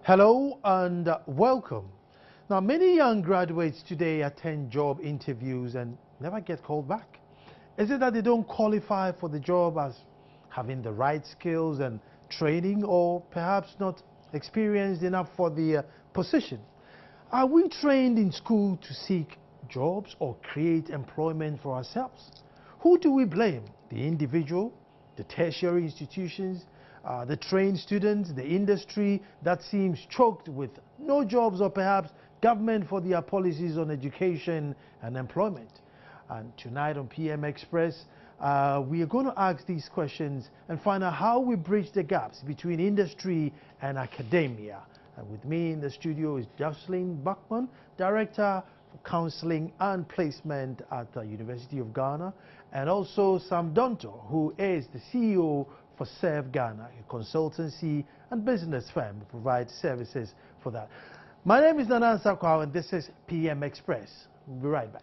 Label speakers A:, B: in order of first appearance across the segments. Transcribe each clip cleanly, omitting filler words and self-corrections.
A: Hello and welcome. Now, many young graduates today attend job interviews and never get called back. Is it that they don't qualify for the job as having the right skills and training, or perhaps not experienced enough for the position? Are we trained in school to seek jobs or create employment for ourselves? Who do we blame? The individual, the tertiary institutions, the trained students, the industry that seems choked with no jobs, or perhaps government for their policies on education and employment? And tonight on PM Express, we are going to ask these questions and find out how we bridge the gaps between industry and academia. And with me in the studio is Jocelyn Bachman, Director for Counseling and Placement at the University of Ghana, and also Sam Donto, who is the CEO for Serve Ghana, a consultancy and business firm who provides services for that. My name is Nana Sakwao, and this is PM Express. We'll be right back.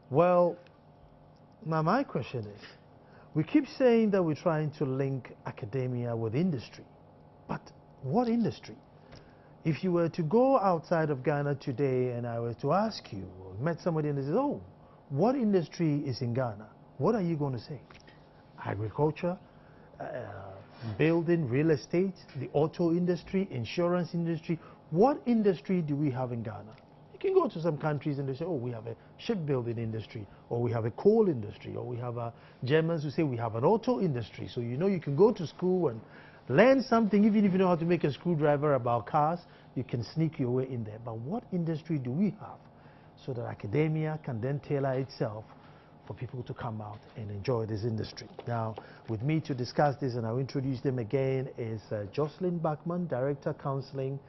A: Well, now my question is, we keep saying that we're trying to link academia with industry, but what industry? If you were to go outside of Ghana today and I were to ask you, or met somebody and they said, oh, what industry is in Ghana? What are you going to say? Agriculture, building, real estate, the auto industry, insurance industry. What industry do we have in Ghana? You can go to some countries and they say, oh, we have a shipbuilding industry, or we have a coal industry, or we have Germans who say we have an auto industry. So you know you can go to school and learn something, even if you know how to make a screwdriver about cars, you can sneak your way in there. But what industry do we have so that academia can then tailor itself for people to come out and enjoy this industry? Now, with me to discuss this, and I'll introduce them again, is Jocelyn Bachman, Director, Counseling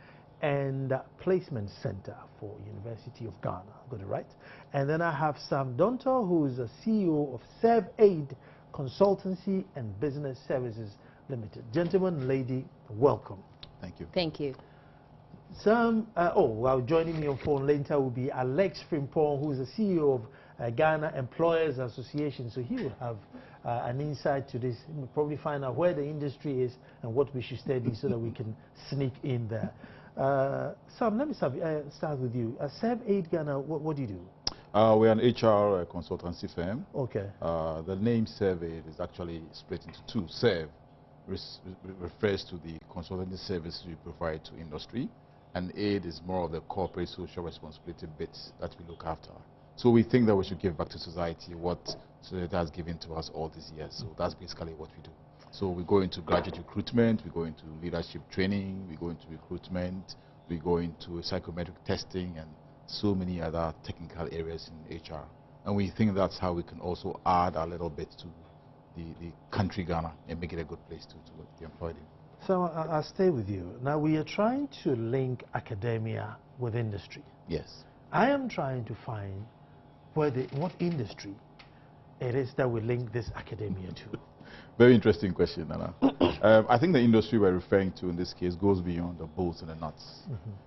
A: and Placement Center for University of Ghana. Got it right? And then I have Sam Donto, who is the CEO of Serve Aid Consultancy and Business Services Limited. Gentlemen, lady, welcome.
B: Thank you.
C: Thank you.
A: Some, joining me on phone later will be Alex Frimpong, who is the CEO of Ghana Employers Association. So he will have an insight to this. We'll probably find out where the industry is and what we should study so that we can sneak in there. Sam, let me start with you. Serve Aid Ghana, what do you do?
B: We're an HR consultancy firm.
A: Okay.
B: The name Serve Aid is actually split into two. Serve refers to the consultancy services we provide to industry, and Aid is more of the corporate social responsibility bits that we look after. So we think that we should give back to society what society has given to us all these years. So that's basically what we do. So we go into graduate recruitment, we go into leadership training, we go into recruitment, we go into psychometric testing, and so many other technical areas in HR. And we think that's how we can also add a little bit to the country Ghana and make it a good place to be employed in.
A: So I'll stay with you. Now, we are trying to link academia with industry.
B: Yes.
A: I am trying to find what industry it is that we link this academia to.
B: Very interesting question, Nana. I think the industry we're referring to in this case goes beyond the bolts and the nuts.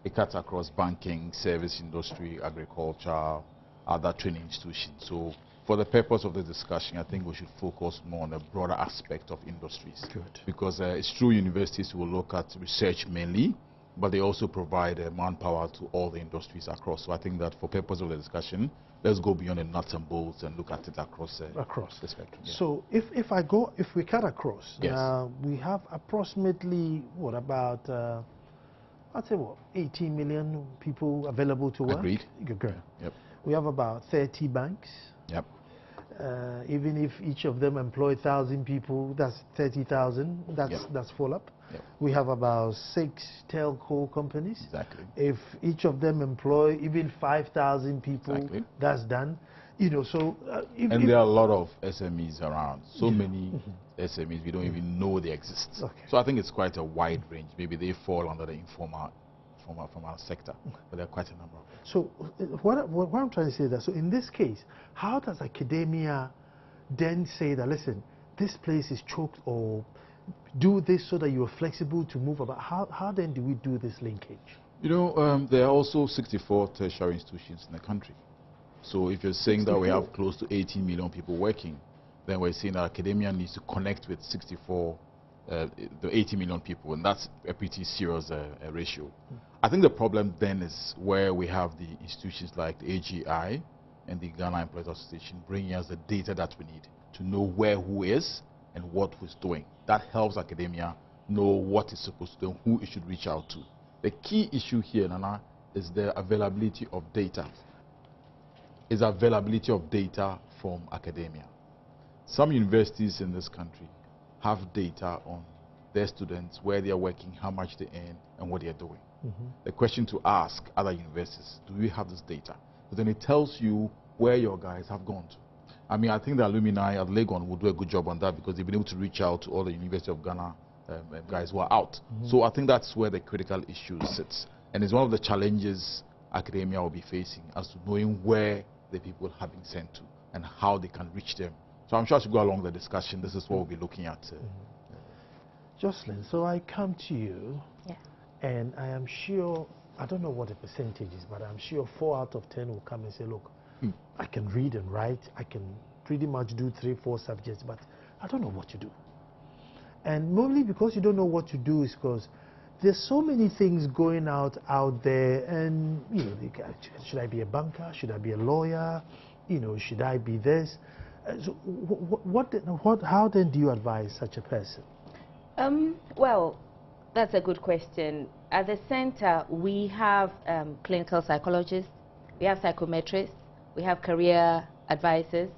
B: It cuts across banking, service industry, agriculture, other training institutions. So for the purpose of the discussion, I think we should focus more on the broader aspect of industries.
A: Good. Because
B: it's true universities will look at research mainly, but they also provide manpower to all the industries across. So I think that for purpose of the discussion, let's go beyond the nuts and bolts and look at it across the spectrum. Yeah.
A: So if we cut across,
B: yes.
A: We have approximately about I'd say 18 million people available to work.
B: Agreed.
A: Good.
B: Yep.
A: We have about 30 banks.
B: Yep.
A: Even if each of them employ 1,000 people, that's 30,000. That's full up.
B: Yep.
A: We have about 6 telco companies.
B: Exactly.
A: If each of them employ even 5,000 people,
B: exactly.
A: that's done. You know, so
B: and there are a lot of SMEs around. So many SMEs we don't even know they exist.
A: Okay.
B: So I think it's quite a wide range. Maybe they fall under the informal sector, but there are quite a number of them.
A: So what I'm trying to say is that, so in this case, how does academia then say that, listen, this place is choked, or do this so that you are flexible to move about? How then do we do this linkage?
B: You know, there are also 64 tertiary institutions in the country. So if you're saying 64, that we have close to 18 million people working, then we're saying that academia needs to connect with 64, the 80 million people, and that's a pretty serious ratio. I think the problem then is where we have the institutions like the AGI and the Ghana Employees Association bringing us the data that we need to know where who is and what who's doing. That helps academia know what it's supposed to do and who it should reach out to. The key issue here, Nana, is the availability of data. Is availability of data from academia. Some universities in this country have data on their students, where they are working, how much they earn, and what they are doing. The question to ask other universities, do we have this data? But then it tells you where your guys have gone to. I mean, I think the alumni at Legon will do a good job on that, because they've been able to reach out to all the University of Ghana guys who are out. So I think that's where the critical issue sits. And it's one of the challenges academia will be facing, as to knowing where the people have been sent to and how they can reach them. So I'm sure as we go along the discussion, this is what we'll be looking at.
A: Jocelyn, so I come to you, and I am sure, I don't know what the percentage is, but I'm sure 4 out of 10 will come and say, look, I can read and write, I can pretty much do 3-4 subjects, but I don't know what to do. And mainly because you don't know what to do is because there's so many things going out there, and you know, should I be a banker? Should I be a lawyer? You know, should I be this? So how then do you advise such a person?
C: Well, that's a good question. At the center, we have clinical psychologists, we have psychometrists, we have career advisors,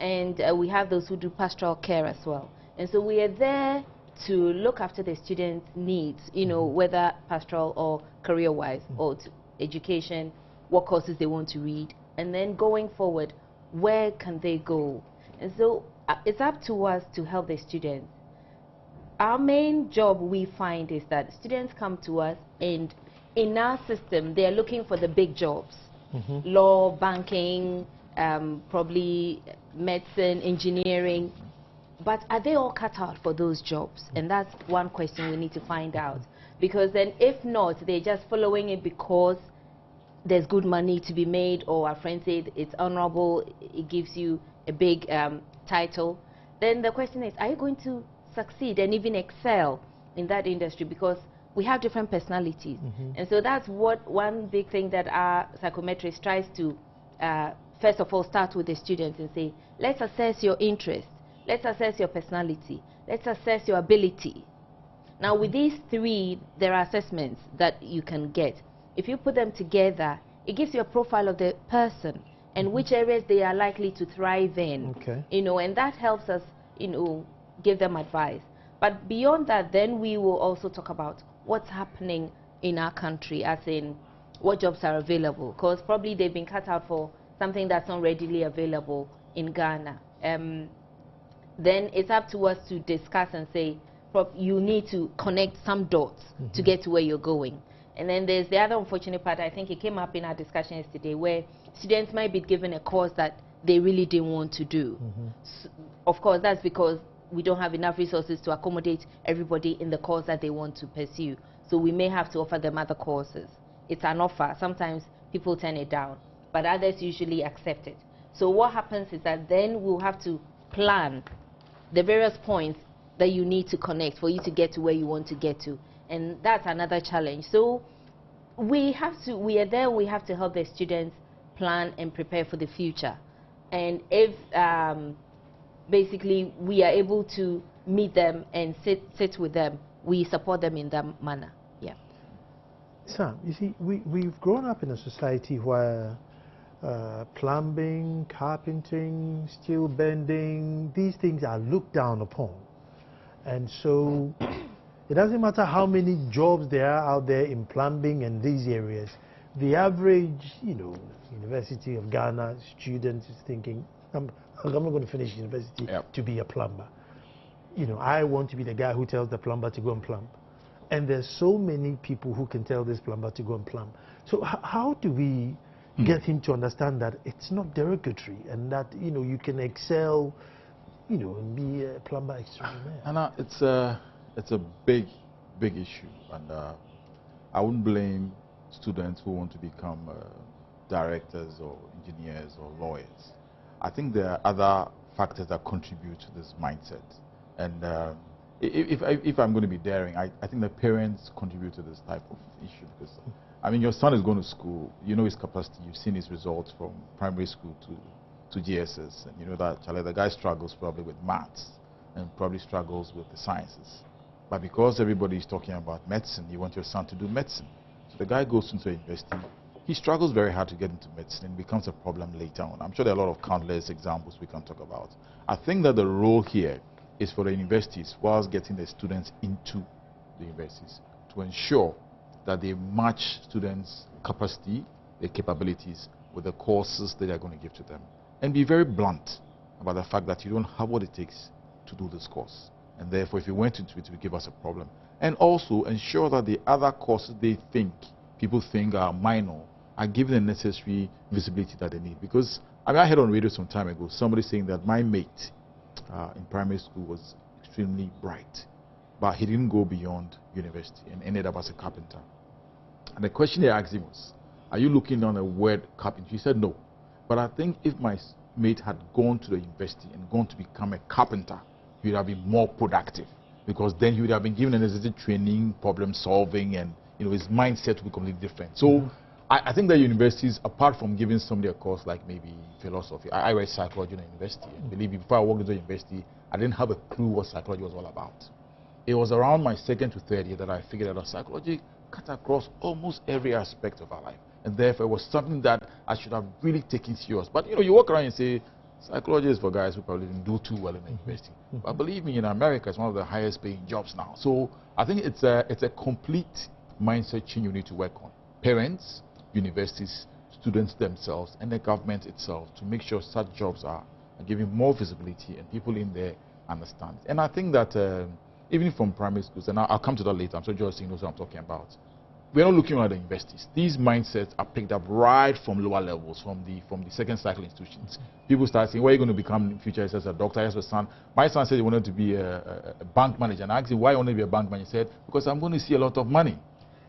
C: and we have those who do pastoral care as well. And so we are there to look after the students' needs, you know, whether pastoral or career-wise, or education, what courses they want to read, and then going forward, where can they go? And so it's up to us to help the students. Our main job, we find, is that students come to us, and in our system, they are looking for the big jobs. Law, banking, probably medicine, engineering. But are they all cut out for those jobs? And that's one question we need to find out. Because then if not, they're just following it because there's good money to be made, or our friend said it's honorable, it gives you a big title. Then the question is, are you going to succeed and even excel in that industry? Because we have different personalities. And so that's what one big thing that our psychometrist tries to, first of all, start with the students and say, let's assess your interest. Let's assess your personality. Let's assess your ability. Now, with these three, there are assessments that you can get. If you put them together, it gives you a profile of the person and which areas they are likely to thrive in. You know, and that helps us, you know, give them advice. But beyond that, then we will also talk about what's happening in our country, as in what jobs are available, because probably they've been cut out for something that's not readily available in Ghana. Then it's up to us to discuss and say, you need to connect some dots to get to where you're going. And then there's the other unfortunate part, I think it came up in our discussion yesterday, where students might be given a course that they really didn't want to do. So, of course, that's because we don't have enough resources to accommodate everybody in the course that they want to pursue. So we may have to offer them other courses. It's an offer. Sometimes people turn it down, but others usually accept it. So what happens is that then we'll have to plan the various points that you need to connect for you to get to where you want to get to. And that's another challenge. So we are there, we have to help the students plan and prepare for the future. And if basically we are able to meet them and sit with them, we support them in that manner. Yeah.
A: Sam, you see, we've grown up in a society where plumbing, carpentering, steel bending, these things are looked down upon. And so it doesn't matter how many jobs there are out there in plumbing and these areas, the average, University of Ghana student is thinking, I'm not going to finish university to be a plumber. I want to be the guy who tells the plumber to go and plumb. And there's so many people who can tell this plumber to go and plumb. So how do we get him to understand that it's not derogatory and that, you can excel, and be a plumber extraordinaire?
B: And it's a big issue. And I wouldn't blame students who want to become directors or engineers or lawyers. I think there are other factors that contribute to this mindset. And if I'm going to be daring, I think the parents contribute to this type of issue because, your son is going to school, you know his capacity, you've seen his results from primary school to GSS, and you know that the guy struggles probably with maths and probably struggles with the sciences. But because everybody is talking about medicine, you want your son to do medicine. So the guy goes into a university, he struggles very hard to get into medicine and becomes a problem later on. I'm sure there are a lot of countless examples we can talk about. I think that the role here is for the universities, whilst getting the students into the universities, to ensure that they match students' capacity, their capabilities, with the courses that they are going to give to them. And be very blunt about the fact that you don't have what it takes to do this course. And therefore, if you went into it, it will give us a problem. And also ensure that the other courses people think are minor, are given the necessary visibility that they need. Because I heard on radio some time ago, somebody saying that my mate in primary school was extremely bright, but he didn't go beyond university and ended up as a carpenter. And the question they asked him was, are you looking on a word carpenter? He said no. But I think if my mate had gone to the university and gone to become a carpenter, he would have been more productive, because then he would have been given a necessary training, problem solving, and his mindset would be completely different. So I think that universities, apart from giving somebody a course like maybe philosophy, I read psychology in university. And believe me, before I walked into university, I didn't have a clue what psychology was all about. It was around my second to third year that I figured out that psychology cut across almost every aspect of our life. And therefore, it was something that I should have really taken serious. But you walk around and say, psychology is for guys who probably didn't do too well in the university. But believe me, in America, it's one of the highest paying jobs now. So I think it's a complete mindset change you need to work on. Parents, universities, students themselves, and the government itself, to make sure such jobs are giving more visibility and people in there understand. And I think that even from primary schools, and I'll come to that later, I'm sure George knows what I'm talking about. We're not looking at the universities. These mindsets are picked up right from lower levels, from the second cycle institutions. People start saying, what are you going to become in the future? He says, a doctor. He has a son. My son said he wanted to be a bank manager. And I asked him, why you want to be a bank manager? He said, because I'm going to see a lot of money.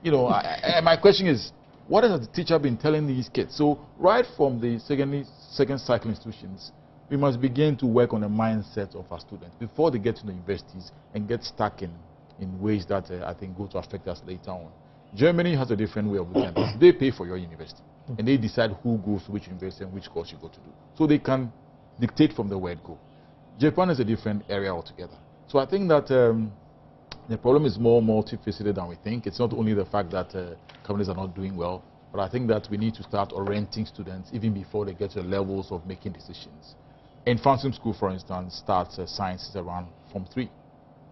B: And my question is, what has the teacher been telling these kids? So right from the second cycle institutions, we must begin to work on the mindset of our students before they get to the universities and get stuck in ways that I think go to affect us later on. Germany has a different way of looking at this. They pay for your university, and they decide who goes to which university and which course you go to do. So they can dictate from the word go. Japan is a different area altogether. So I think that the problem is more multifaceted than we think. It's not only the fact that companies are not doing well, but I think that we need to start orienting students even before they get to the levels of making decisions. In Francis School, for instance, starts sciences around Form 3.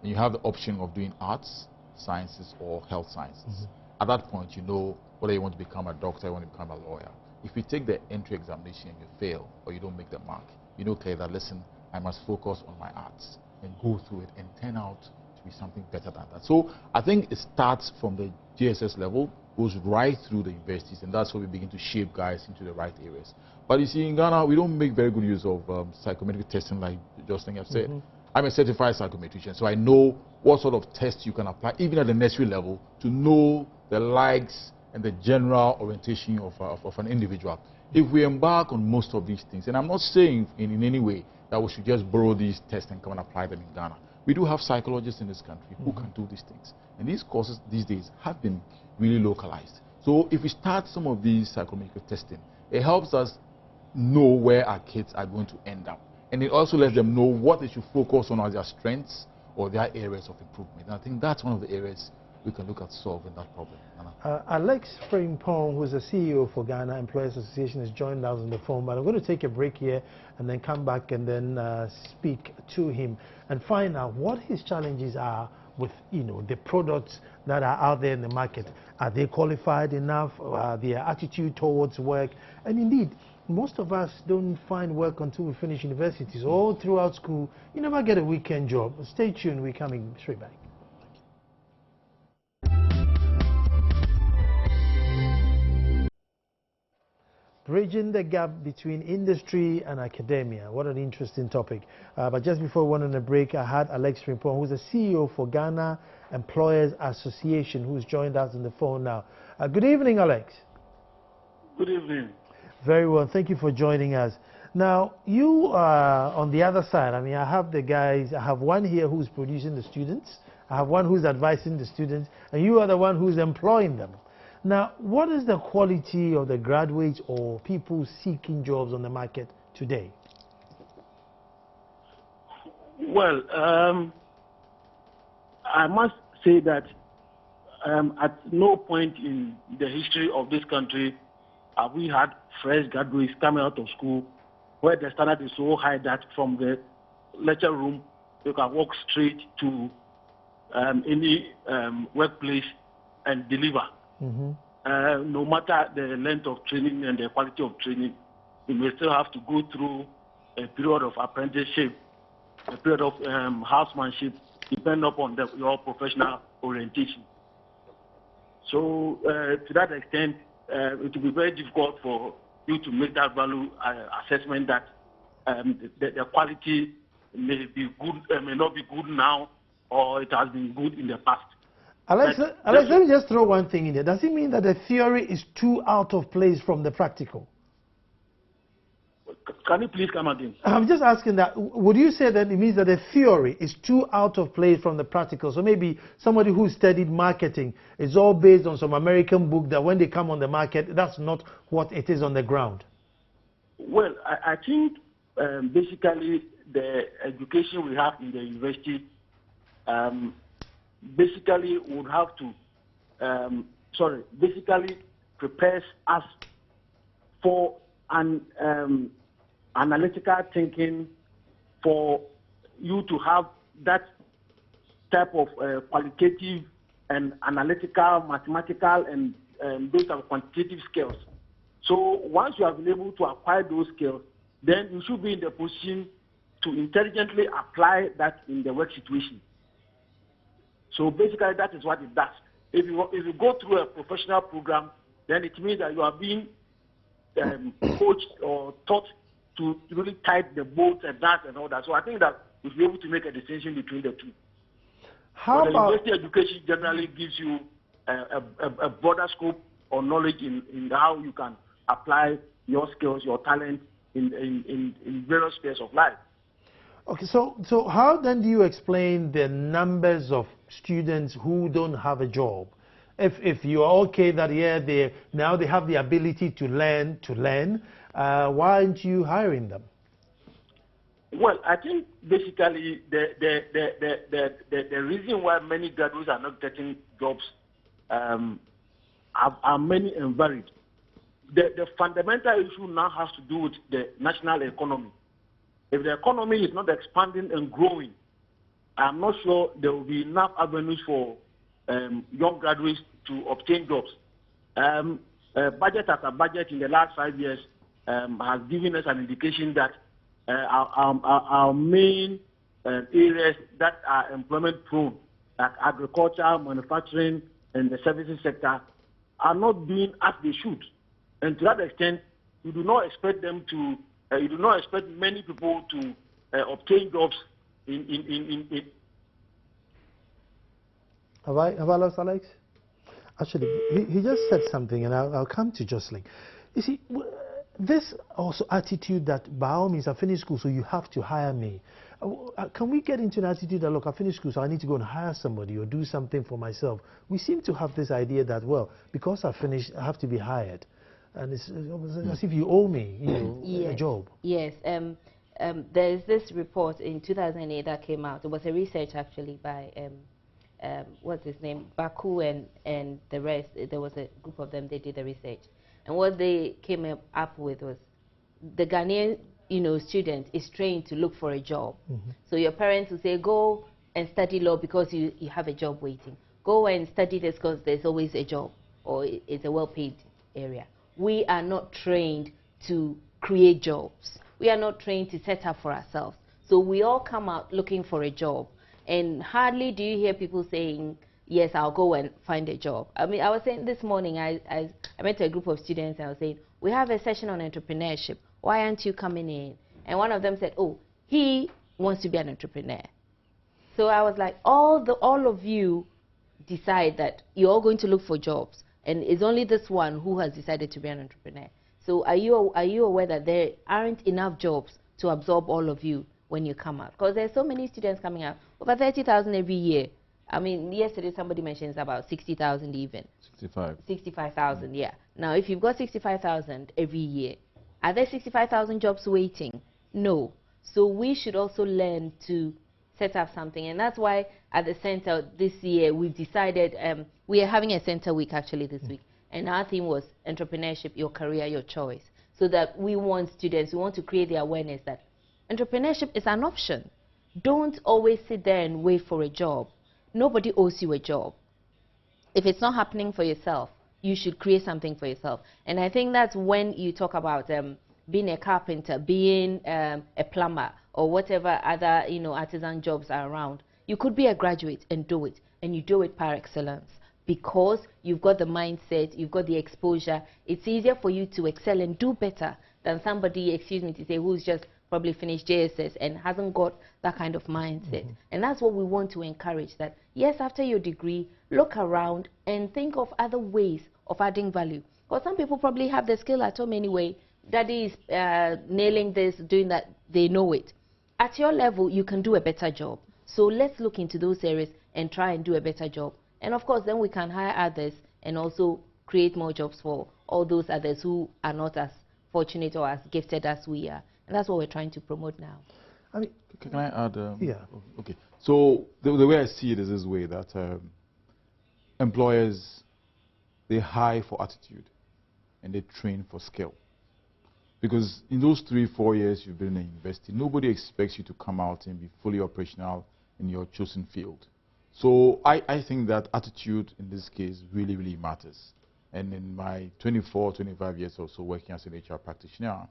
B: And you have the option of doing arts, sciences, or health sciences. At that point, you know whether you want to become a doctor or you want to become a lawyer. If you take the entry examination and you fail, or you don't make the mark, you know clearly that, listen, I must focus on my arts and go through it and turn out to be something better than that. So I think it starts from the GSS level, goes right through the universities, and that's where we begin to shape guys into the right areas. But you see, in Ghana, we don't make very good use of psychometric testing, like Jocelyn have said. I'm a certified psychometrician, so I know what sort of tests you can apply, even at the nursery level, to know the likes and the general orientation of an individual. If we embark on most of these things, and I'm not saying in any way that we should just borrow these tests and come and apply them in Ghana. We do have psychologists in this country who can do these things. And these courses these days have been really localized. So if we start some of these psychometric testing, it helps us know where our kids are going to end up. And it also lets them know what they should focus on as their strengths or their areas of improvement. And I think that's one of the areas we can look at solving that problem.
A: Alex Frimpong, who's the CEO for Ghana Employers Association, has joined us on the phone. But I'm going to take a break here and then come back and then speak to him and find out what his challenges are with, the products that are out there in the market? Are they qualified enough? Their attitude towards work? And indeed, most of us don't find work until we finish universities. All throughout school, you never get a weekend job. Stay tuned, we're coming straight back. Bridging the gap between industry and academia. What an interesting topic. But just before we went on a break, I had Alex Frimpong, who's the CEO for Ghana Employers Association, who's joined us on the phone now. Good evening, Alex.
D: Good evening.
A: Very well. Thank you for joining us. Now, you are on the other side. I mean, I have the guys. I have one here who's producing the students. I have one who's advising the students. And you are the one who's employing them. Now, what is the quality of the graduates or people seeking jobs on the market today?
D: Well, I must say that at no point in the history of this country have we had fresh graduates coming out of school where the standard is so high that from the lecture room you can walk straight to any workplace and deliver. No matter the length of training and the quality of training, you may still have to go through a period of apprenticeship, a period of housemanship, depending upon your professional orientation. So to that extent, it will be very difficult for you to make that value assessment that the quality may be good, may not be good now, or it has been good in the past.
A: Alex, let me just throw one thing in there. Does it mean that the theory is too out of place from the practical?
D: Can you please come again?
A: I'm just asking that. Would you say that it means that the theory is too out of place from the practical? So maybe somebody who studied marketing is all based on some American book that when they come on the market, that's not what it is on the ground.
D: Well, I think basically the education we have in the university basically would have to, basically prepares us for an analytical thinking, for you to have that type of qualitative and analytical, mathematical, and those type of quantitative skills. So once you have been able to acquire those skills, then you should be in the position to intelligently apply that in the work situation. So basically, that is what it does. If you go through a professional program, then it means that you are being coached or taught to really tight the boat and that and all that. So I think that we should be able to make a distinction between the two.
A: How about
D: university education generally gives you a broader scope of knowledge in how you can apply your skills, your talent in various spheres of life.
A: Okay, so how then do you explain the numbers of students who don't have a job? If you are okay that they have the ability to learn, why aren't you hiring them?
D: Well, I think basically the reason why many graduates are not getting jobs are many and varied. The fundamental issue now has to do with the national economy. If the economy is not expanding and growing, I'm not sure there will be enough avenues for young graduates to obtain jobs. Budget after budget in the last 5 years has given us an indication that our main areas that are employment prone, like agriculture, manufacturing, and the services sector, are not doing as they should. And to that extent, you do not expect them to. You do not expect many people to obtain jobs in.
A: Have I lost Alex? Actually, he just said something, and I'll come to Jocelyn. You see, this also attitude that by all means I finished school, so you have to hire me. Can we get into an attitude that, look, I finished school, so I need to go and hire somebody or do something for myself? We seem to have this idea that, well, because I finished, I have to be hired. And it's as if you owe me,
C: yes,
A: a job.
C: Yes. There's this report in 2008 that came out. It was a research actually by, what's his name, Baku and the rest. There was a group of them, they did the research. And what they came up with was the Ghanaian student is trained to look for a job. So your parents will say, go and study law because you have a job waiting. Go and study this because there's always a job, or it's a well-paid area. We are not trained to create jobs. We are not trained to set up for ourselves. So we all come out looking for a job, and hardly do you hear people saying, yes, I'll go and find a job. I mean, I was saying this morning, I met a group of students and I was saying, we have a session on entrepreneurship. Why aren't you coming in? And one of them said, oh, he wants to be an entrepreneur. So I was like, all of you decide that you're all going to look for jobs, and it's only this one who has decided to be an entrepreneur. So are you aware that there aren't enough jobs to absorb all of you when you come out? Because there's so many students coming out, over 30,000 every year. I mean, yesterday somebody mentions about 60,000 even. 65,000, yeah. Now, if you've got 65,000 every year, are there 65,000 jobs waiting? No. So we should also learn to set up something, and that's why at the center this year we've decided we are having a center week actually this week, and our theme was entrepreneurship, your career, your choice. So that we want to create the awareness that entrepreneurship is an option. Don't always sit there and wait for a job. Nobody owes you a job. If it's not happening for yourself, you should create something for yourself. And I think that's when you talk about being a carpenter, being a plumber, or whatever other artisan jobs are around. You could be a graduate and do it, and you do it par excellence because you've got the mindset, you've got the exposure. It's easier for you to excel and do better than somebody, excuse me to say, who's just probably finished JSS and hasn't got that kind of mindset. And that's what we want to encourage, that yes, after your degree, look around and think of other ways of adding value. Because some people probably have the skill at home anyway. Daddy is nailing this, doing that, they know it. At your level, you can do a better job. So let's look into those areas and try and do a better job. And of course, then we can hire others and also create more jobs for all those others who are not as fortunate or as gifted as we are. And that's what we're trying to promote now.
A: I mean,
B: can I add?
A: Yeah.
B: Okay. So the way I see it is this way, that employers, they hire for attitude and they train for skill. Because in those 3-4 years you've been in university, nobody expects you to come out and be fully operational in your chosen field. So I think that attitude in this case really, really matters. And in my 24-25 years or so working as an HR practitioner,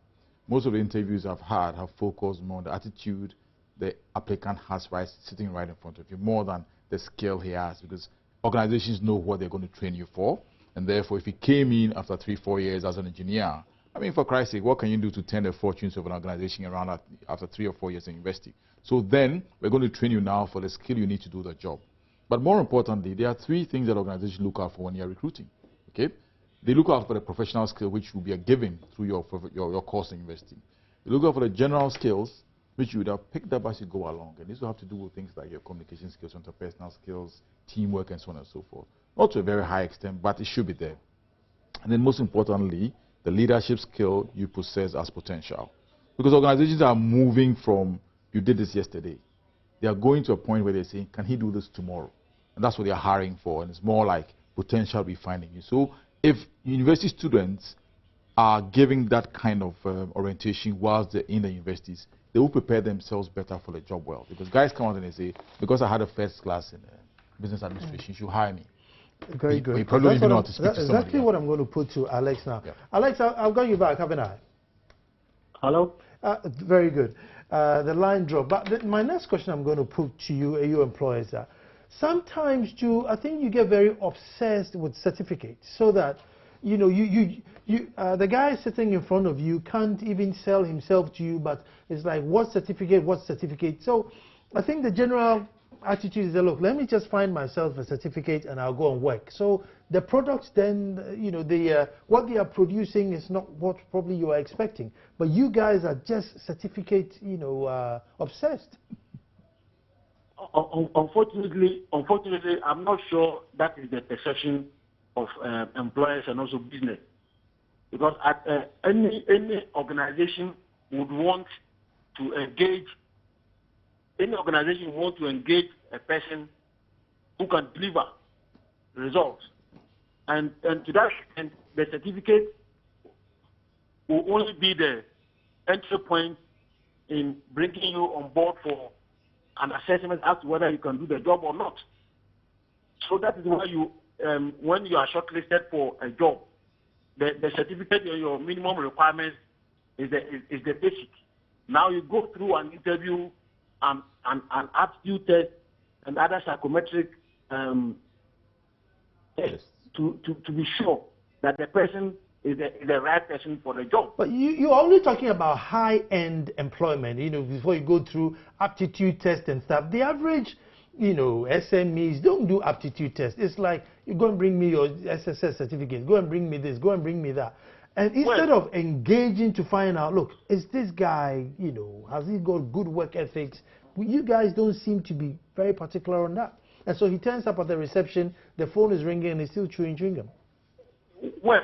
B: most of the interviews I've had have focused more on the attitude the applicant has sitting right in front of you, more than the skill he has, because organizations know what they're going to train you for. And therefore, if he came in after 3-4 years as an engineer, I mean, for Christ's sake, what can you do to turn the fortunes of an organization around after 3 or 4 years in university? So then, we're going to train you now for the skill you need to do the job. But more importantly, there are 3 things that organizations look out for when you're recruiting. Okay? They look out for the professional skill, which will be given through your course in university. They look out for the general skills, which you would have picked up as you go along. And this will have to do with things like your communication skills, interpersonal skills, teamwork, and so on and so forth. Not to a very high extent, but it should be there. And then most importantly, the leadership skill you possess as potential. Because organizations are moving from, you did this yesterday. They are going to a point where they're saying, can he do this tomorrow? And that's what they're hiring for. And it's more like potential be finding you. So if university students are giving that kind of orientation whilst they're in the universities, they will prepare themselves better for the job well. Because guys come out and they say, because I had a first class in business administration, you should hire me.
A: Very good.
B: You probably don't even know how to speak to somebody.
A: Exactly what I'm going to put to Alex now.
B: Yeah.
A: Alex, I've got you back, haven't I?
D: Hello?
A: Very good. The line dropped. But my next question I'm going to put to you, you employers, sometimes I think you get very obsessed with certificates, so that the guy sitting in front of you can't even sell himself to you, but it's like, what certificate, what certificate? So I think the general attitude is that, look, let me just find myself a certificate and I'll go and work. So the products then, what they are producing is not what probably you are expecting. But you guys are just certificate, obsessed.
D: Unfortunately, I'm not sure that is the perception of employers and also business. Because any organization would want to engage a person who can deliver results. And to that extent, the certificate will only be the entry point in bringing you on board for an assessment as to whether you can do the job or not. So that is why you, when you are shortlisted for a job, the certificate or your minimum requirements is the basic. Now you go through an interview, an aptitude test, and other psychometric tests to be sure that the person is the right person for the job.
A: But you're only talking about high-end employment, before you go through aptitude tests and stuff. The average, SMEs don't do aptitude tests. It's like, you go and bring me your SSS certificate, go and bring me this, go and bring me that. And instead of engaging to find out, look, is this guy, has he got good work ethics? You guys don't seem to be very particular on that. And so he turns up at the reception, the phone is ringing, and he's still chewing gum.
D: Well,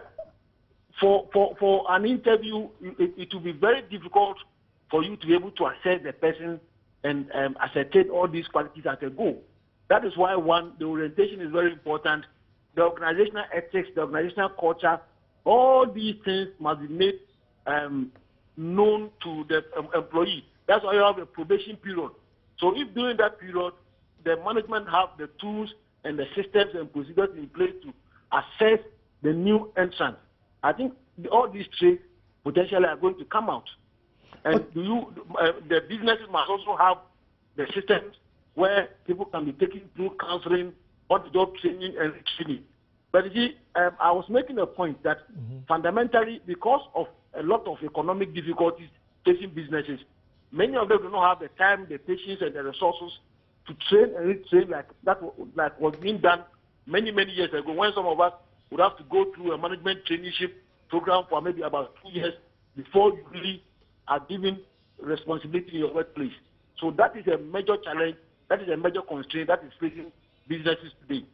D: for an interview, it will be very difficult for you to be able to assess the person and ascertain all these qualities at a go. That is why, the orientation is very important. The organizational ethics, the organizational culture, all these things must be made known to the employee. That's why you have a probation period. So if during that period, the management have the tools and the systems and procedures in place to assess the new entrant, I think all these traits potentially are going to come out. And the businesses must also have the systems where people can be taken through counseling, on-the-job training and training. But you see, I was making a point that fundamentally, because of a lot of economic difficulties facing businesses, many of them do not have the time, the patience, and the resources to train and retrain like was being done many years ago, when some of us would have to go through a management traineeship program for maybe about 2 years before you really are given responsibility in your workplace. So that is a major challenge, that is a major constraint that is facing businesses today.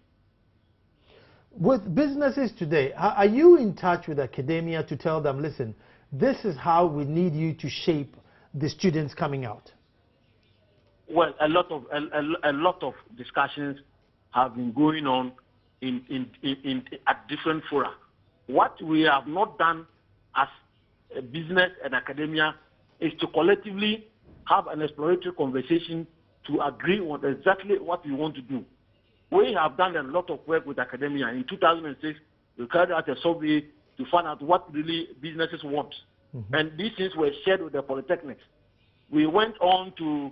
A: With businesses today, are you in touch with academia to tell them, listen, this is how we need you to shape the students coming out?
D: Well, a lot of discussions have been going on at different fora. What we have not done as a business and academia is to collectively have an exploratory conversation to agree on exactly what we want to do. We have done a lot of work with academia. In 2006, we carried out a survey to find out what really businesses want. And these things were shared with the polytechnics. We went on to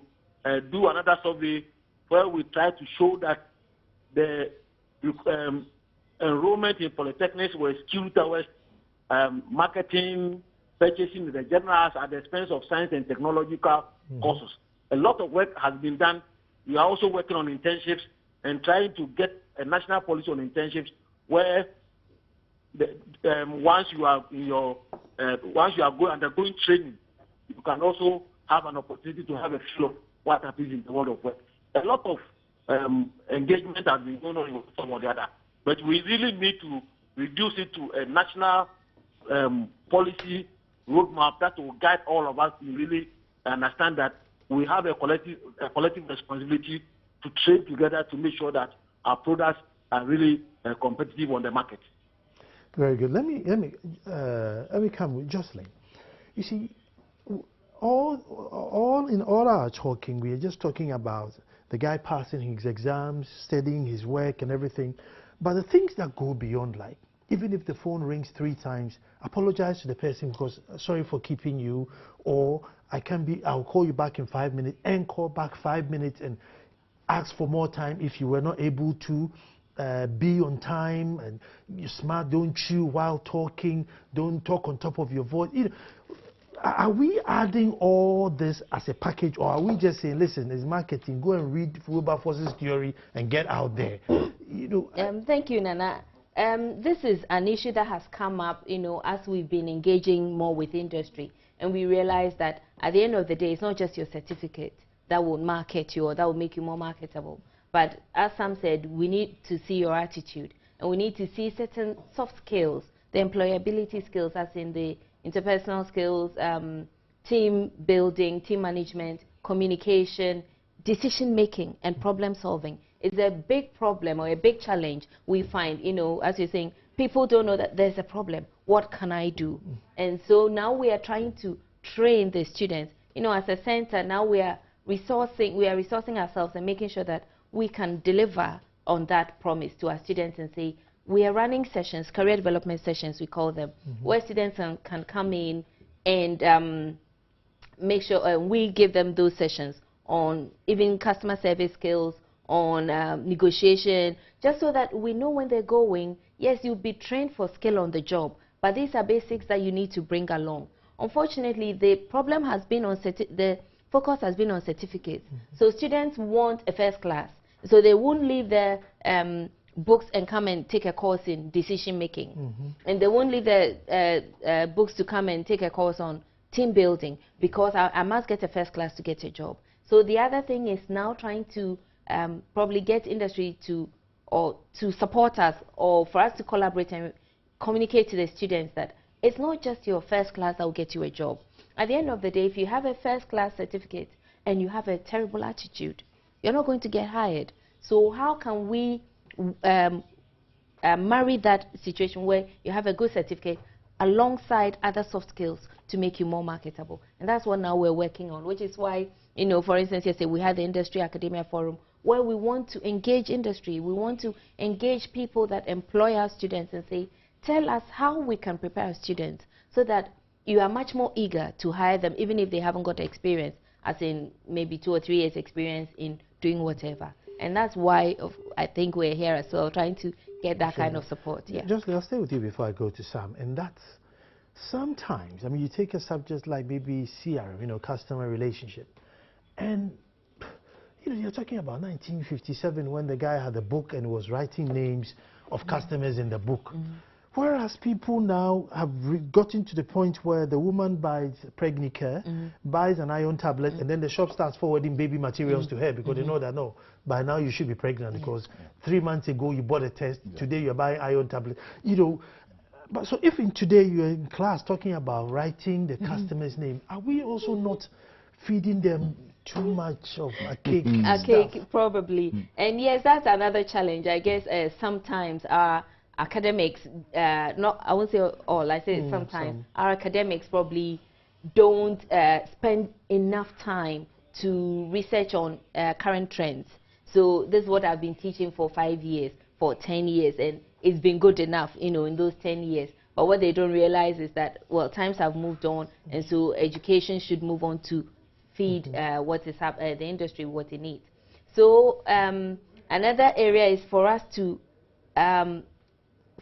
D: do another survey where we tried to show that the enrollment in polytechnics was skewed towards marketing, purchasing the generals at the expense of science and technological courses. A lot of work has been done. We are also working on internships and trying to get a national policy on internships where once you are undergoing training, you can also have an opportunity to have a feel of what happens in the world of work. A lot of engagement has been going on in some or the other, but we really need to reduce it to a national policy roadmap that will guide all of us to really understand that we have a collective responsibility to trade together to make sure that our products are really competitive on the market.
A: Very good. Let me come with Jocelyn. You see, all in all our talking, we are just talking about the guy passing his exams, studying his work and everything. But the things that go beyond, like, even if the phone rings 3 times, apologize to the person because sorry for keeping you, or I'll call you back in 5 minutes, and call back 5 minutes and ask for more time if you were not able to be on time, and you're smart, don't chew while talking, don't talk on top of your voice. Are we adding all this as a package, or are we just saying, listen, it's marketing, go and read Wilberforce's theory and get out there?
C: Thank you, Nana. This is an issue that has come up, as we've been engaging more with industry, and we realize that at the end of the day, it's not just your certificate that will market you or that will make you more marketable. But as Sam said, we need to see your attitude, and we need to see certain soft skills, the employability skills, as in the interpersonal skills, team building, team management, communication, decision making, and problem solving. It's a big problem or a big challenge we find, as you're saying, people don't know that there's a problem. What can I do? And so now we are trying to train the students. As a center, now we are we are resourcing ourselves and making sure that we can deliver on that promise to our students and say, we are running sessions, career development sessions, we call them, where students can come in and make sure we give them those sessions on even customer service skills, on negotiation, just so that we know when they're going, yes, you'll be trained for skill on the job, but these are basics that you need to bring along. Unfortunately, the problem has been on the focus has been on certificates. So students want a first class, so they won't leave their books and come and take a course in decision making, and they won't leave their books to come and take a course on team building, because I must get a first class to get a job. So the other thing is now trying to probably get industry to support us, or for us to collaborate and communicate to the students that it's not just your first class that will get you a job. At the end of the day, if you have a first class certificate and you have a terrible attitude, you're not going to get hired. So how can we marry that situation where you have a good certificate alongside other soft skills to make you more marketable? And that's what now we're working on, which is why, you know, for instance, yesterday we had the Industry Academia Forum, where we want to engage industry. We want to engage people that employ our students and say, tell us how we can prepare our students so that you are much more eager to hire them, even if they haven't got experience, as in maybe 2 or 3 years experience in doing whatever. And that's why I think we're here as well, trying to get that kind of support. Yeah.
A: Just I'll stay with you before I go to Sam. And that's sometimes, I mean, you take a subject like maybe CRM, you know, customer relationship, and you know, you're talking about 1957 when the guy had a book and was writing names of customers in the book. Whereas people now have gotten to the point where the woman buys Pregnicare, buys an iron tablet, and then the shop starts forwarding baby materials to her because they know that, no, by now you should be pregnant because 3 months ago you bought a test, today you're buying iron tablet. You know, but so if in today you're in class talking about writing the customer's name, are we also not feeding them too much of a cake?
C: A cake, probably. And yes, that's another challenge. I guess sometimes our academics, not, I won't say all, I say sometimes, our academics probably don't spend enough time to research on current trends. So this is what I've been teaching for 5 years, for 10 years, and it's been good enough, you know, in those 10 years. But what they don't realize is that, well, times have moved on, and so education should move on to feed what is the industry what it needs. So another area is for us to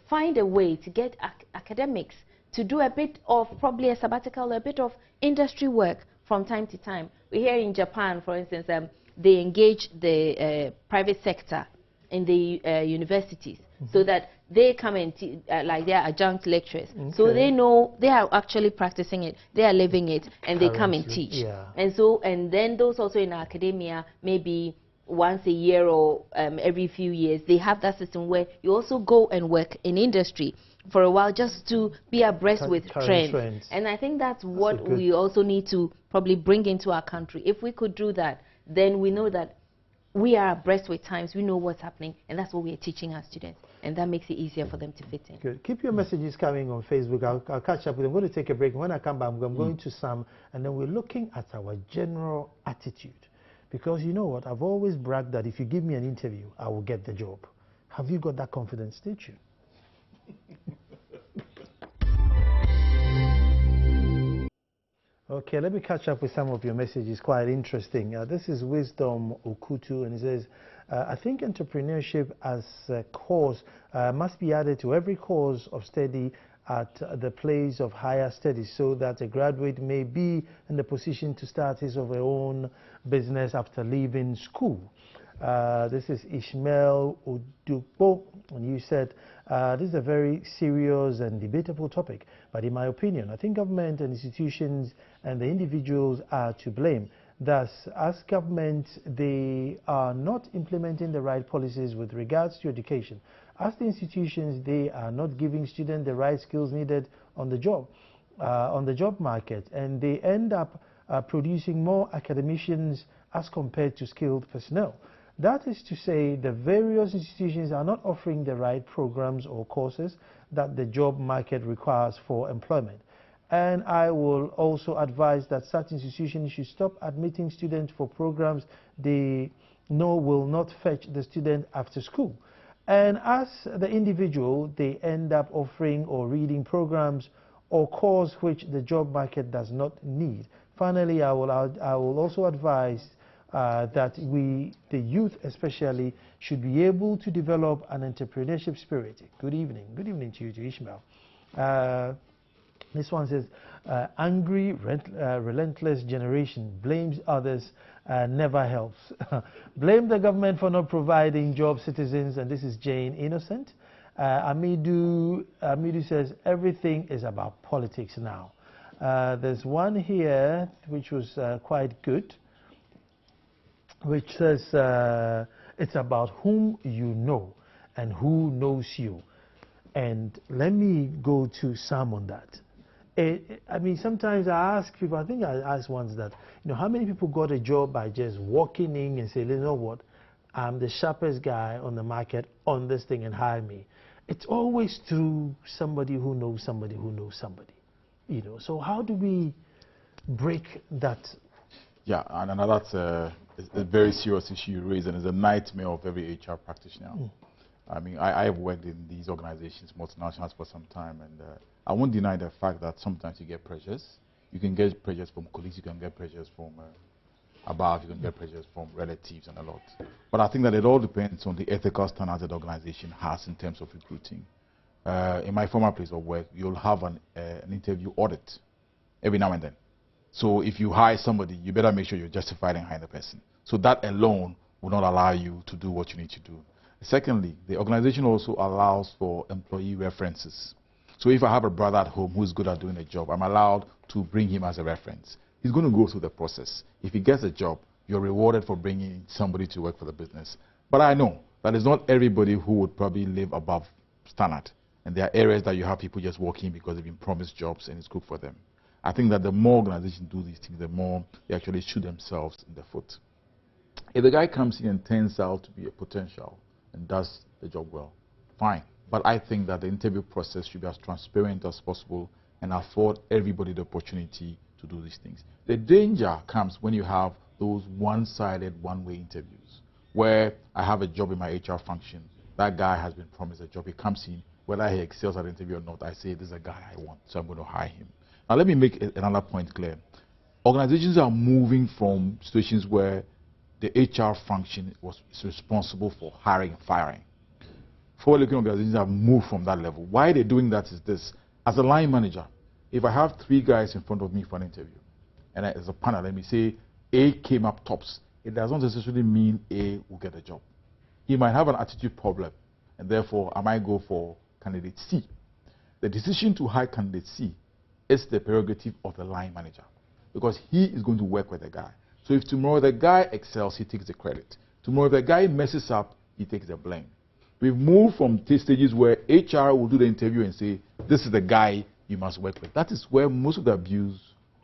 C: find a way to get academics to do a bit of probably a sabbatical, a bit of industry work from time to time. We hear in Japan, for instance, they engage the private sector in the universities so that they come and like they are adjunct lecturers. So they know they are actually practicing it, they are living it, and they come and teach. And so, and then those also in academia, maybe once a year or every few years, they have that system where you also go and work in industry for a while just to be abreast with trends. And I think that's what we also need to probably bring into our country. If we could do that, then we know that we are abreast with times, we know what's happening, and that's what we are teaching our students. And that makes it easier for them to fit in.
A: Good. Keep your messages coming on Facebook. I'll catch up with them. I'm going to take a break. When I come back, I'm going to Sam, and then we're looking at our general attitude. Because you know what, I've always bragged that if you give me an interview, I will get the job. Have you got that confidence? Stay tuned. Okay, let me catch up with some of your messages. Quite interesting. This is Wisdom Okutu, and he says, I think entrepreneurship as a course must be added to every course of study at the place of higher studies so that a graduate may be in the position to start his or her own business after leaving school. This is Ishmael Odupo, and you said this is a very serious and debatable topic, but in my opinion, I think government and institutions and the individuals are to blame. Thus, as government, they are not implementing the right policies with regards to education. As the institutions, they are not giving students the right skills needed on the job market, and they end up producing more academicians as compared to skilled personnel. That is to say, the various institutions are not offering the right programs or courses that the job market requires for employment. And I will also advise that certain institutions should stop admitting students for programs they know will not fetch the student after school. And as the individual, they end up offering or reading programs or course which the job market does not need. Finally, I will also advise that the youth especially, should be able to develop an entrepreneurship spirit. Good evening. Good evening to you, to Ishmael. This one says, angry, relentless generation blames others, never helps. Blame the government for not providing jobs, citizens, and this is Jane Innocent. Amidu says, everything is about politics now. There's one here which was quite good, which says, it's about whom you know and who knows you. And let me go to some on that. I mean, sometimes I ask people, I think I asked once that, how many people got a job by just walking in and saying, you know what, I'm the sharpest guy on the market on this thing and hire me. It's always through somebody who knows somebody who knows somebody. So how do we break that? Yeah,
B: and that's a very serious issue you raise, and it's a nightmare of every HR practitioner. I mean, I've worked in these organizations, multinationals, for some time, and I won't deny the fact that sometimes you get pressures. You can get pressures from colleagues, you can get pressures from above, you can get pressures from relatives and a lot. But I think that it all depends on the ethical standards that the organization has in terms of recruiting. In my former place of work, you'll have an interview audit every now and then. So if you hire somebody, you better make sure you're justified in hiring the person. So that alone will not allow you to do what you need to do. Secondly, the organization also allows for employee references. So if I have a brother at home who's good at doing a job, I'm allowed to bring him as a reference. He's going to go through the process. If he gets a job, you're rewarded for bringing somebody to work for the business. But I know that it's not everybody who would probably live above standard. And there are areas that you have people just working because they've been promised jobs and it's good for them. I think that the more organizations do these things, the more they actually shoot themselves in the foot. If the guy comes in and turns out to be a potential and does the job well, fine. But I think that the interview process should be as transparent as possible and afford everybody the opportunity to do these things. The danger comes when you have those one-sided, one-way interviews, where I have a job in my HR function. That guy has been promised a job. He comes in, whether he excels at the interview or not, I say, this is a guy I want, so I'm going to hire him. Now, let me make another point clear. Organizations are moving from situations where the HR function is responsible for hiring and firing. Forward-looking organizations have moved from that level. Why they're doing that is this. As a line manager, if I have 3 guys in front of me for an interview, and as a panel, let me say A came up tops, it does not necessarily mean A will get a job. He might have an attitude problem, and therefore I might go for candidate C. The decision to hire candidate C is the prerogative of the line manager, because he is going to work with the guy. So if tomorrow the guy excels, he takes the credit. Tomorrow the guy messes up, he takes the blame. We've moved from stages where HR will do the interview and say, this is the guy you must work with. That is where most of the abuse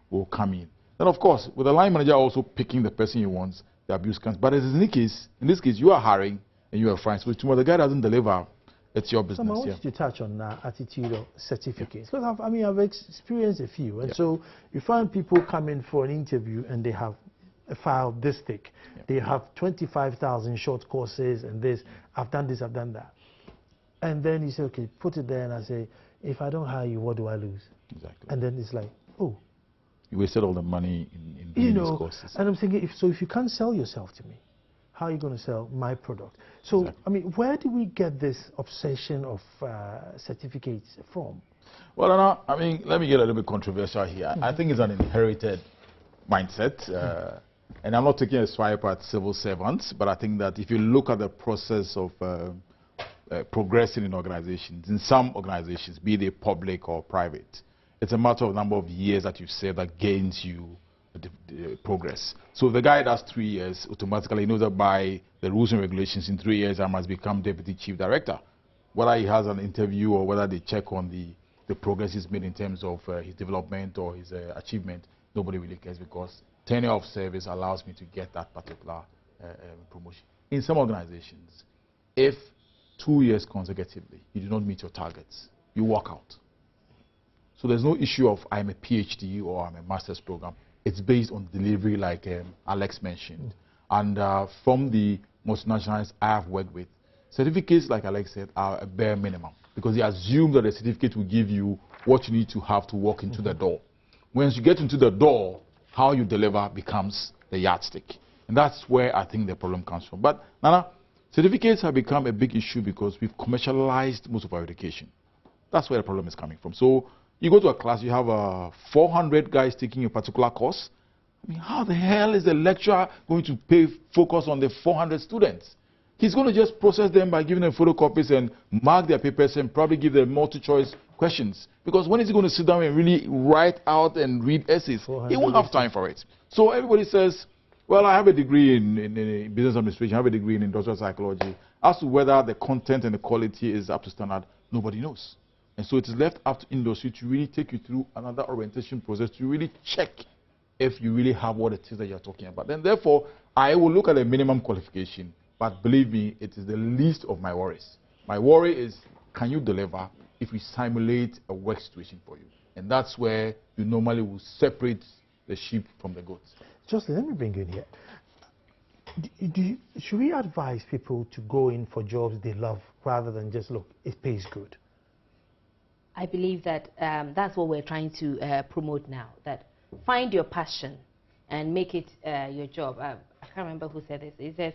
B: will come in. Then of course, with the line manager also picking the person you want, the abuse comes. But in this case, you are hiring and you are fine. So tomorrow the guy doesn't deliver, it's your business.
A: I want you to touch on attitude of certificates. Because I've experienced a few. And so you find people come in for an interview and they have a file this thick. They have 25,000 short courses and this. I've done this, I've done that. And then you say, okay, put it there, and I say, if I don't hire you, what do I lose?
B: Exactly.
A: And then it's like, oh.
B: You wasted all the money in doing these courses.
A: And I'm thinking, if you can't sell yourself to me, how are you going to sell my product? So, exactly. I mean, where do we get this obsession of certificates from?
B: Well, I mean, let me get a little bit controversial here. I think it's an inherited mindset. And I'm not taking a swipe at civil servants, but I think that if you look at the process of progressing in organizations, in some organizations, be they public or private, it's a matter of number of years that you serve that gains you the progress. So if the guy does 3 years, automatically he knows that by the rules and regulations in 3 years I must become deputy chief director. Whether he has an interview or whether they check on the progress he's made in terms of his development or his achievement, nobody really cares, because tenure of service allows me to get that particular promotion. In some organizations, if 2 years consecutively you do not meet your targets, you walk out. So there's no issue of I'm a PhD or I'm a master's program. It's based on delivery, like Alex mentioned. And from the multinationals I have worked with, certificates, like Alex said, are a bare minimum because they assume that the certificate will give you what you need to have to walk into the door. Once you get into the door, how you deliver becomes the yardstick. And that's where I think the problem comes from. But Nana, certificates have become a big issue because we've commercialized most of our education. That's where the problem is coming from. So you go to a class, you have 400 guys taking a particular course. I mean, how the hell is the lecturer going to focus on the 400 students? He's going to just process them by giving them photocopies and mark their papers and probably give them multi-choice questions. Because when is he going to sit down and really write out and read essays? He won't have time for it. So everybody says, well, I have a degree in business administration, I have a degree in industrial psychology. As to whether the content and the quality is up to standard, nobody knows. And so it is left up to industry to really take you through another orientation process to really check if you really have what it is that you're talking about. And therefore, I will look at a minimum qualification, but believe me, it is the least of my worries. My worry is, can you deliver if we simulate a work situation for you? And that's where you normally will separate the sheep from the goats.
A: Jocelyn, let me bring you in here. Should we advise people to go in for jobs they love rather than just, look, it pays good?
C: I believe that that's what we're trying to promote now, that find your passion and make it your job. I can't remember who said this. It says,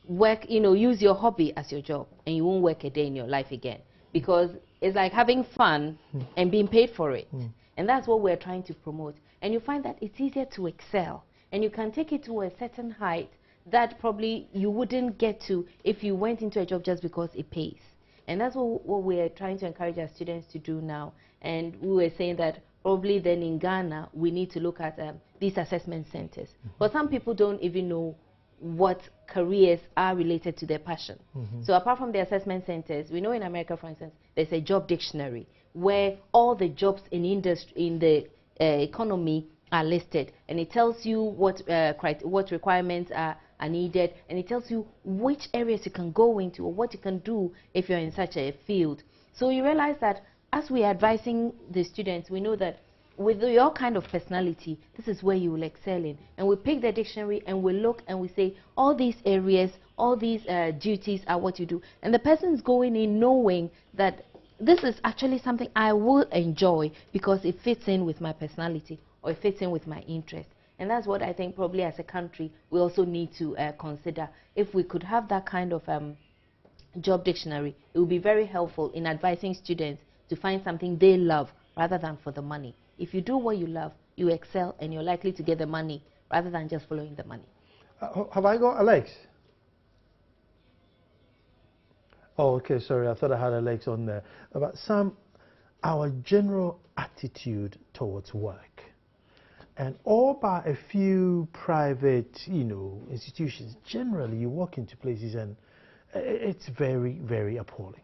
C: work, use your hobby as your job, and you won't work a day in your life again. Because it's like having fun and being paid for it. And that's what we're trying to promote. And you find that it's easier to excel, and you can take it to a certain height that probably you wouldn't get to if you went into a job just because it pays. And that's what we're trying to encourage our students to do now. And we were saying that probably then in Ghana, we need to look at these assessment centers. But some people don't even know what careers are related to their passion. So apart from the assessment centers, we know in America, for instance, there's a job dictionary where all the jobs in the economy are listed. And it tells you what requirements are needed, and it tells you which areas you can go into or what you can do if you're in such a field. So you realize that as we're advising the students, we know that with your kind of personality, this is where you will excel in. And we pick the dictionary and we look and we say, all these areas, all these duties are what you do. And the person's going in knowing that this is actually something I will enjoy because it fits in with my personality or it fits in with my interest. And that's what I think probably as a country we also need to consider. If we could have that kind of job dictionary, it would be very helpful in advising students to find something they love rather than for the money. If you do what you love, you excel and you're likely to get the money rather than just following the money.
A: Have I got Alex? Oh, okay, sorry, I thought I had Alex on there. But Sam, our general attitude towards work, and all by a few private, institutions, generally you walk into places and it's very, very appalling.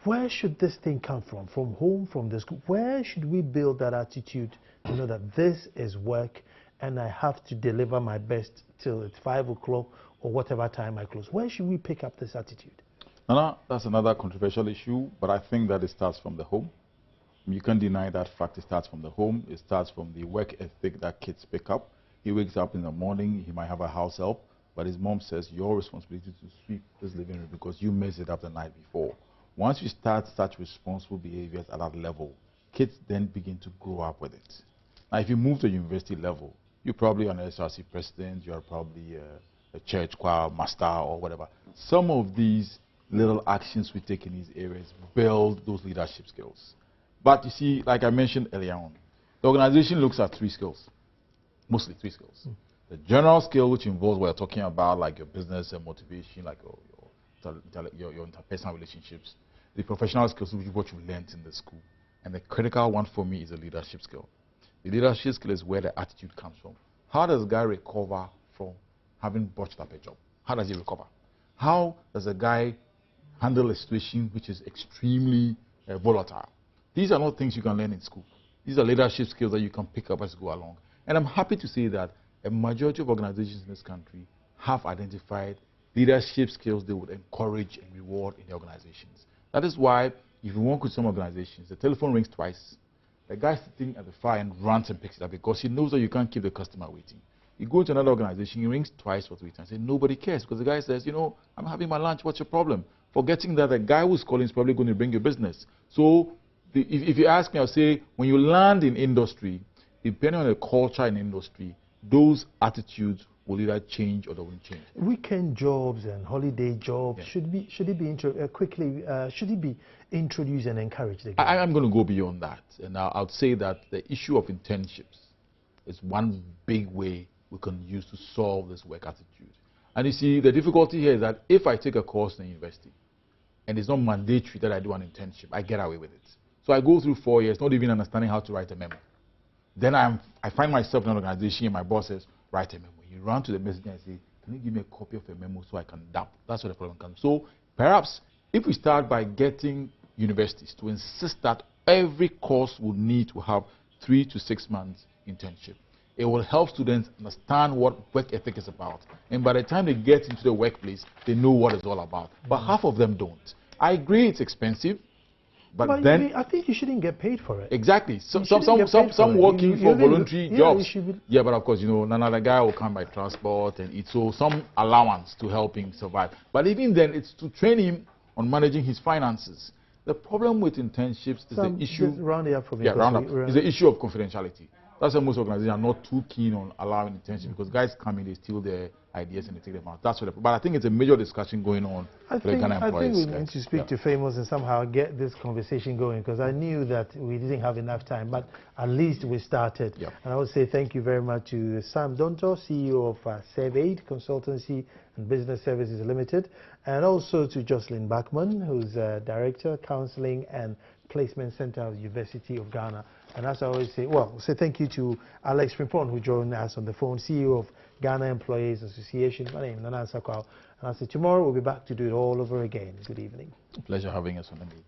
A: Where should this thing come from? From home, from the school? Where should we build that attitude to know that this is work and I have to deliver my best till it's 5 o'clock or whatever time I close? Where should we pick up this attitude?
B: Nana, that's another controversial issue, but I think that it starts from the home. You can't deny that fact. It starts from the home. It starts from the work ethic that kids pick up. He wakes up in the morning, he might have a house help, but his mom says, your responsibility to sweep this living room because you messed it up the night before. Once you start such responsible behaviors at that level, kids then begin to grow up with it. Now, if you move to university level, you're probably an SRC president, you're probably a church choir master or whatever. Some of these little actions we take in these areas build those leadership skills. But you see, like I mentioned earlier on, the organization looks at 3 skills, mostly 3 skills. The general skill, which involves what we're talking about, like your business and motivation, like your interpersonal relationships. The professional skills, which is what you learned in the school. And the critical one for me is the leadership skill. The leadership skill is where the attitude comes from. How does a guy recover from having botched up a job? How does he recover? How does a guy handle a situation which is extremely volatile? These are not things you can learn in school. These are leadership skills that you can pick up as you go along. And I'm happy to say that a majority of organizations in this country have identified leadership skills they would encourage and reward in their organizations. That is why if you work with some organizations, the telephone rings twice. The guy sitting at the far end runs and picks it up because he knows that you can't keep the customer waiting. You go to another organization, he rings twice or 3 times, and nobody cares because the guy says, you know, I'm having my lunch, what's your problem? Forgetting that the guy who's calling is probably going to bring you business. So if you ask me, I'll say, when you land in industry, depending on the culture in industry, those attitudes will either change or they won't change.
A: Weekend jobs and holiday jobs, should it be introduced and encouraged again?
B: I'm going to go beyond that, and I'll say that the issue of internships is one big way we can use to solve this work attitude. And you see, the difficulty here is that if I take a course in university and it's not mandatory that I do an internship, I get away with it. So I go through 4 years not even understanding how to write a memo. Then I find myself in an organization and my boss says, write a memo. You run to the messenger and say, can you give me a copy of a memo so I can dump? That's where the problem comes. So perhaps if we start by getting universities to insist that every course will need to have 3 to 6 months internship, it will help students understand what work ethic is about. And by the time they get into the workplace, they know what it's all about. But half of them don't. I agree it's expensive, but then
A: I think you shouldn't get paid for it.
B: Exactly. Some working for voluntary jobs. Yeah, but of course, you know, another guy will come by transport and eat. So some allowance to help him survive. But even then, it's to train him on managing his finances. The problem with internships is the issue.
A: Round it up for me.
B: Yeah, round up. Is the issue of confidentiality. That's why most organizations are not too keen on allowing internship because guys come in, they steal their ideas and they take them out. That's what. But I think it's a major discussion going on for the Ghana employees.
A: I think we need to speak to Famous and somehow get this conversation going because I knew that we didn't have enough time, but at least we started. And I would say thank you very much to Sam Donto, CEO of ServeAid Consultancy and Business Services Limited, and also to Jocelyn Bachman, who's Director, Counseling and Placement Center of the University of Ghana. And as I always say, say thank you to Alex Frimpong, who joined us on the phone, CEO of Ghana Employees Association. My name is Nana Sakwao. And I say tomorrow we'll be back to do it all over again. Good evening.
B: Pleasure having us on the meeting.